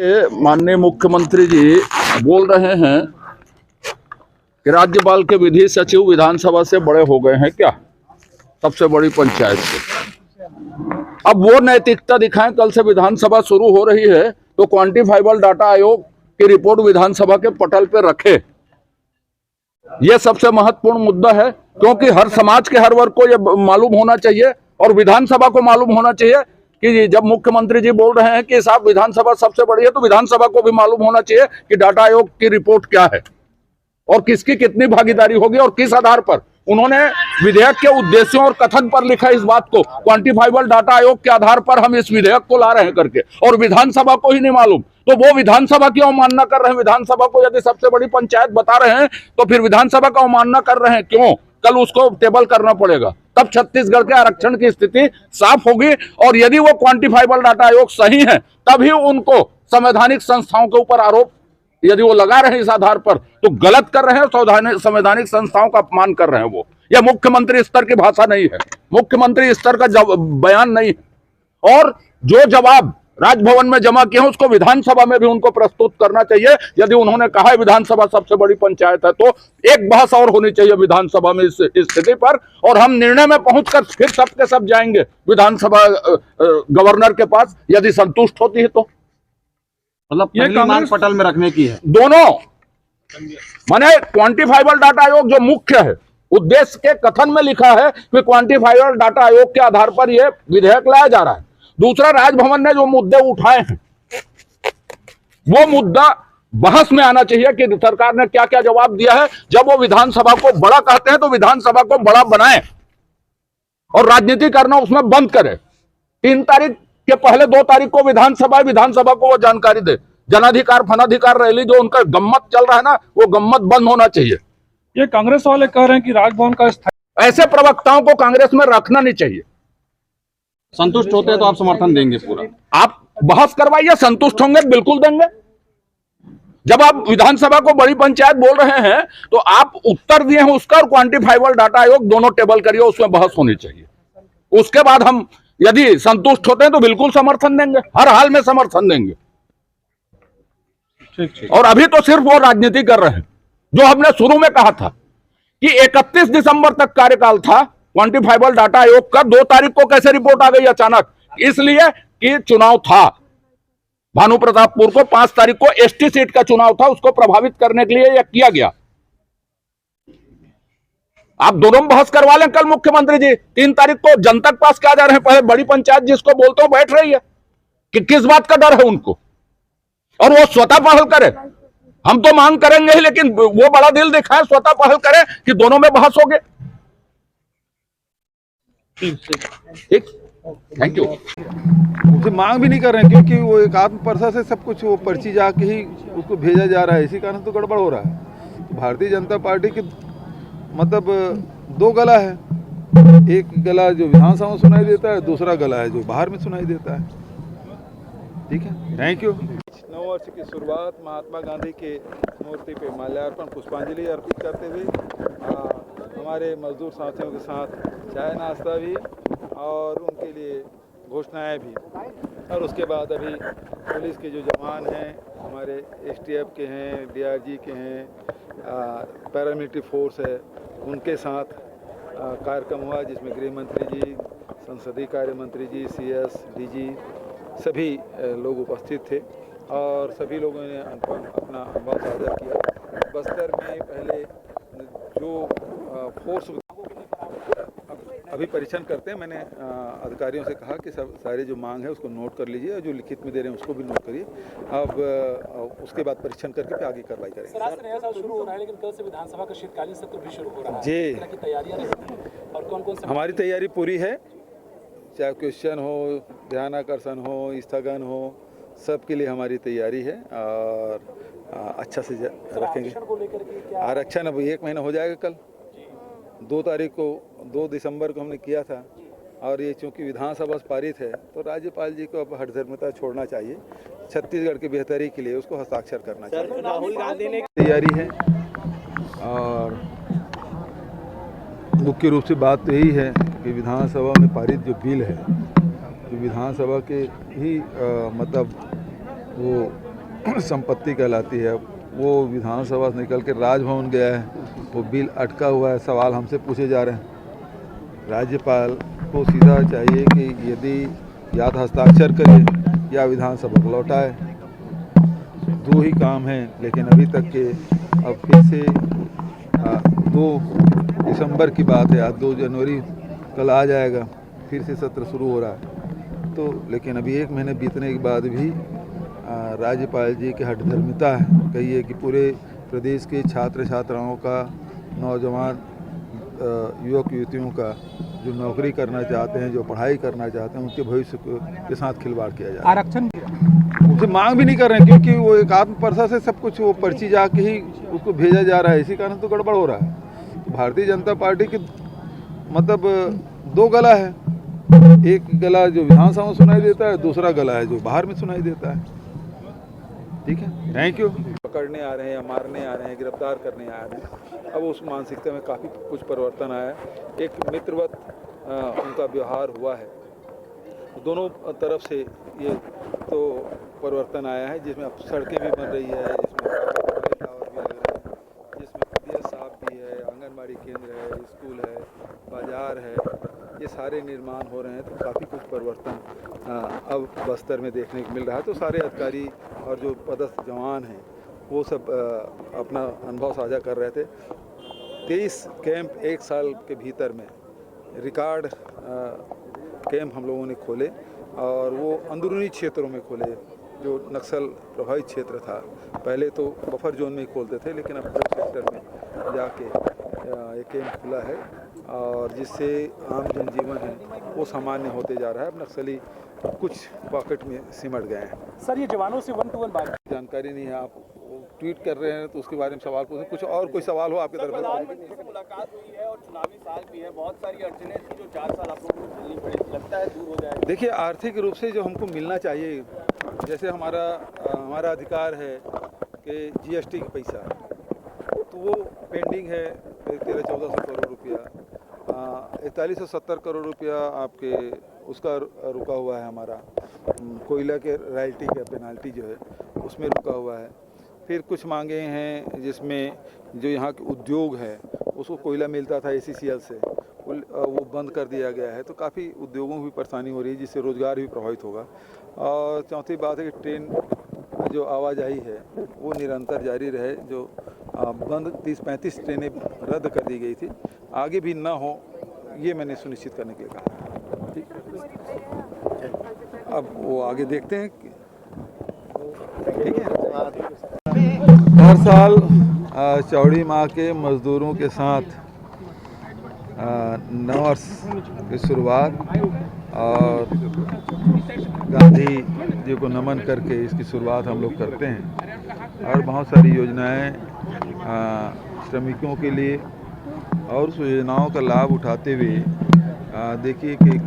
माननीय मुख्यमंत्री जी बोल रहे हैं कि राज्यपाल के विधि सचिव विधानसभा से बड़े हो गए हैं क्या, सबसे बड़ी पंचायत से। अब वो नैतिकता दिखाएं। कल से विधानसभा शुरू हो रही है तो क्वांटिफाइबल डाटा आयोग की रिपोर्ट विधानसभा के पटल पे रखे। ये सबसे महत्वपूर्ण मुद्दा है, क्योंकि हर समाज के हर वर्ग को ये मालूम होना चाहिए और विधानसभा को मालूम होना चाहिए कि जब मुख्यमंत्री जी बोल रहे हैं कि साहब विधानसभा सबसे बड़ी है, तो विधानसभा को भी मालूम होना चाहिए कि डाटा आयोग की रिपोर्ट क्या है और किसकी कितनी भागीदारी होगी और किस आधार पर उन्होंने विधेयक के उद्देश्यों और कथन पर लिखा इस बात को। क्वांटिफाइबल डाटा आयोग के आधार पर हम इस विधेयक को ला रहे हैं करके, और विधानसभा को ही नहीं मालूम, तो वो विधानसभा की अवमानना कर रहे हैं। विधानसभा को यदि सबसे बड़ी पंचायत बता रहे हैं तो फिर विधानसभा का अवमानना कर रहे हैं क्यों? कल उसको टेबल करना पड़ेगा, तब छत्तीसगढ़ के आरक्षण की स्थिति साफ होगी। और यदि वो क्वांटिफाइबल डाटा आयोग सही है तभी उनको संवैधानिक संस्थाओं के ऊपर आरोप यदि वो लगा रहे हैं इस आधार पर, तो गलत कर रहे हैं, संवैधानिक संस्थाओं का अपमान कर रहे हैं। वो यह मुख्यमंत्री स्तर की भाषा नहीं है, मुख्यमंत्री स्तर का बयान नहीं है। और जो जवाब राजभवन में जमा किए हैं उसको विधानसभा में भी उनको प्रस्तुत करना चाहिए। यदि उन्होंने कहा है विधानसभा सबसे बड़ी पंचायत है, तो एक बहस और होनी चाहिए विधानसभा में इस स्थिति पर, और हम निर्णय में पहुंचकर फिर सबके सब जाएंगे विधानसभा गवर्नर के पास, यदि संतुष्ट होती है तो। मतलब ये मांग पटल में रखने की है दोनों, माने क्वांटिफाइबल डाटा आयोग जो मुख्य है, उद्देश्य के कथन में लिखा है कि क्वांटिफाइबल डाटा आयोग के आधार पर यह विधेयक लाया जा रहा है। दूसरा, राजभवन ने जो मुद्दे उठाए हैं वो मुद्दा बहस में आना चाहिए कि सरकार ने क्या क्या जवाब दिया है। जब वो विधानसभा को बड़ा कहते हैं तो विधानसभा को बड़ा बनाएं और राजनीति करना उसमें बंद करें। 3 तारीख के पहले 2 तारीख को विधानसभा को वो जानकारी दे। जनाधिकार फनाधिकार रैली जो उनका गम्मत चल रहा है ना, वो गम्मत बंद होना चाहिए। ये कांग्रेस वाले कह रहे हैं कि राजभवन का ऐसे प्रवक्ताओं को कांग्रेस में रखना नहीं चाहिए। संतुष्ट होते हैं तो आप समर्थन देंगे पूरा? आप बहस करवाइए, संतुष्ट होंगे बिल्कुल देंगे। जब आप विधानसभा को बड़ी पंचायत बोल रहे हैं तो आप उत्तर दिए हैं उसका, और क्वांटिफाइबल डाटा आयोग दोनों टेबल करिए, उसमें बहस होनी चाहिए। उसके बाद हम यदि संतुष्ट होते हैं तो बिल्कुल समर्थन देंगे, हर हाल में समर्थन देंगे। ठीक। और अभी तो सिर्फ वो राजनीति कर रहे हैं। जो हमने शुरू में कहा था कि 31 दिसंबर तक कार्यकाल था क्वांटिफाइबल डाटा आयोग का, 2 तारीख को कैसे रिपोर्ट आ गई अचानक? इसलिए कि चुनाव था भानु प्रतापपुर को, 5 तारीख को एसटी सीट का चुनाव था, उसको प्रभावित करने के लिए यह किया गया। आप दोनों बहस करवा लें कल मुख्यमंत्री जी। 3 तारीख को जनता के पास क्या जा रहे हैं? पहले बड़ी पंचायत जिसको बोलते हो बैठ रही है कि किस बात का डर है उनको, और वो स्वतः पहल करे। हम तो मांग करेंगे ही, लेकिन वो बड़ा दिल दिखाए, स्वतः पहल करे कि दोनों में बहस हो गए। ठीक, थैंक यू। उसे मांग भी नहीं कर रहे हैं क्योंकि वो एक आत्मप्रसा से सब कुछ वो पर्ची जाके ही उसको भेजा जा रहा है, इसी कारण तो गड़बड़ हो रहा है। तो भारतीय जनता पार्टी की मतलब 2 गला है, एक गला जो विधानसभा में सुनाई देता है, दूसरा गला है जो बाहर में सुनाई देता है। ठीक है, थैंक यू। नव वर्ष की शुरुआत महात्मा गांधी के मूर्ति पे माल्यार्पण पुष्पांजलि अर्पित करते हुए हमारे मजदूर साथियों के साथ चाय नाश्ता भी और उनके लिए घोषणाएं भी, और उसके बाद अभी पुलिस के जो जवान हैं, हमारे एसटीएफ के हैं, डीआरजी के हैं, पैरामिलिट्री फोर्स है, उनके साथ कार्यक्रम हुआ जिसमें गृह मंत्री जी, संसदीय कार्य मंत्री जी, सीएस, डीजी सभी लोग उपस्थित थे और सभी लोगों ने अपना अनुभव साझा किया। बस्तर में पहले जो फोर्स अभी परीक्षण करते हैं, मैंने अधिकारियों से कहा कि सब सारे जो मांग है उसको नोट कर लीजिए और जो लिखित में दे रहे हैं उसको भी नोट करिए। अब उसके बाद परीक्षण करके फिर आगे कार्रवाई करेंगे। सर, नया साल शुरू हो रहा है लेकिन कल से विधानसभा का शीतकालीन सत्र भी शुरू हो रहा है जी। की तैयारियां और कौन-कौन सी? हमारी तैयारी पूरी है, चाहे क्वेश्चन हो, ध्यान आकर्षण हो, स्थगन हो, सबके लिए हमारी तैयारी है और अच्छा से रखेंगे। आरक्षण अब 1 महीना हो जाएगा। कल 2 तारीख को 2 दिसंबर को हमने किया था, और ये चूँकि विधानसभा से पारित है तो राज्यपाल जी को अब हठधर्मिता छोड़ना चाहिए। छत्तीसगढ़ की बेहतरी के लिए उसको हस्ताक्षर करना चाहिए। राहुल गांधी ने तैयारी है, और मुख्य रूप से बात तो यही है कि विधानसभा में पारित जो बिल है, जो विधानसभा के ही मतलब वो संपत्ति कहलाती है, वो विधानसभा से निकल के राजभवन गया है, वो बिल अटका हुआ है। सवाल हमसे पूछे जा रहे हैं। राज्यपाल को सीधा चाहिए कि यदि या तो हस्ताक्षर करे या विधानसभा को लौटाए, दो ही काम हैं। लेकिन अभी तक के अब फिर से 2 दिसंबर की बात है, आज 2 जनवरी कल आ जाएगा, फिर से सत्र शुरू हो रहा है। तो लेकिन अभी 1 महीने बीतने के बाद भी राज्यपाल जी की हठधर्मिता है, कहिए कि पूरे प्रदेश के छात्र छात्राओं का, नौजवान युवक युवतियों का जो नौकरी करना चाहते हैं, जो पढ़ाई करना चाहते हैं, उनके भविष्य के साथ खिलवाड़ किया जा रहा है। आरक्षण उनसे मांग भी नहीं कर रहे हैं, क्योंकि वो एक आत्म परसा से सब कुछ वो पर्ची जाके ही उसको भेजा जा रहा है। इसी कारण तो गड़बड़ हो रहा है। तो भारतीय जनता पार्टी की मतलब 2 गला है, एक गला जो विधानसभा में सुनाई देता है, दूसरा गला है जो बाहर में सुनाई देता है। ठीक है, थैंक यू। पकड़ने आ रहे हैं या मारने आ रहे हैं, गिरफ्तार करने आ रहे हैं, अब उस मानसिकता में काफ़ी कुछ परिवर्तन आया है। एक मित्रवत उनका व्यवहार हुआ है, दोनों तरफ से ये तो परिवर्तन आया है, जिसमें अब सड़कें भी बन रही है, जिसमें टावर भी लग रहा है, जिसमें पीएस साहब भी है, आंगनबाड़ी केंद्र है, स्कूल है, बाजार है, ये सारे निर्माण हो रहे हैं। तो काफ़ी कुछ परिवर्तन अब बस्तर में देखने को मिल रहा है। तो सारे अधिकारी और जो पदस्थ जवान हैं वो सब अपना अनुभव साझा कर रहे थे। 23 कैंप 1 साल के भीतर में रिकॉर्ड कैंप हम लोगों ने खोले, और वो अंदरूनी क्षेत्रों में खोले जो नक्सल प्रभावित क्षेत्र था। पहले तो बफर जोन में ही खोलते थे, लेकिन अब हर सेक्टर में जाके ये कैंप खुला है, और जिससे आम जनजीवन है वो सामान्य होते जा रहा है। अब नक्सली कुछ पॉकेट में सिमट गए हैं। सर, ये जवानों से 1-to-1 बात जानकारी नहीं है, आप ट्वीट कर रहे हैं तो उसके बारे में सवाल पूछें। कुछ और कोई सवाल हो आपकी तरफ से? प्रधानमंत्री से मुलाकात हुई है और चुनावी साल भी है, बहुत सारी अड़चनें थी जो 4 साल आप लोगों को झेलनी पड़ी, लगता है दूर हो जाएगी? देखिए, आर्थिक रूप से जो हमको मिलना चाहिए, जैसे हमारा अधिकार है कि जीएसटी का पैसा, तो वो पेंडिंग है 1300-1400 करोड़ रुपया, 4170 करोड़ रुपया आपके उसका रुका हुआ है। हमारा कोयला के रॉयल्टी का पेनाल्टी जो है उसमें रुका हुआ है। फिर कुछ मांगे हैं जिसमें जो यहाँ के उद्योग है, उसको कोयला मिलता था ACCL से, वो बंद कर दिया गया है। तो काफ़ी उद्योगों को भी परेशानी हो रही है, जिससे रोज़गार भी प्रभावित होगा। और चौथी बात है कि ट्रेन जो आवाजाही है वो निरंतर जारी रहे। जो बंद 30-35 ट्रेनें रद्द कर दी गई थी, आगे भी ना हो, ये मैंने सुनिश्चित करने के लिए कहा। ठीक, अब वो आगे देखते हैं। ठीक है, हर साल चौड़ी माँ के मज़दूरों के साथ नववर्ष की शुरुआत और गांधी जी को नमन करके इसकी शुरुआत हम लोग करते हैं। और बहुत सारी योजनाएं श्रमिकों के लिए, और उस योजनाओं का लाभ उठाते हुए देखिए कि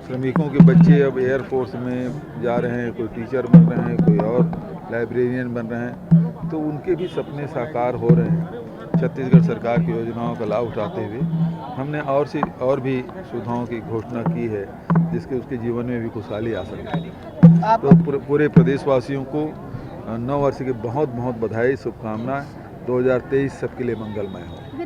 श्रमिकों के बच्चे अब एयरफोर्स में जा रहे हैं, कोई टीचर बन रहे हैं, कोई और लाइब्रेरियन बन रहे हैं। तो उनके भी सपने साकार हो रहे हैं। छत्तीसगढ़ सरकार की योजनाओं का लाभ उठाते हुए हमने और भी सुविधाओं की घोषणा की है, जिसके उसके जीवन में भी खुशहाली आ सके। तो पूरे प्रदेशवासियों को नव वर्ष की बहुत बहुत बधाई, शुभकामनाएं। 2023 सबके लिए मंगलमय हो।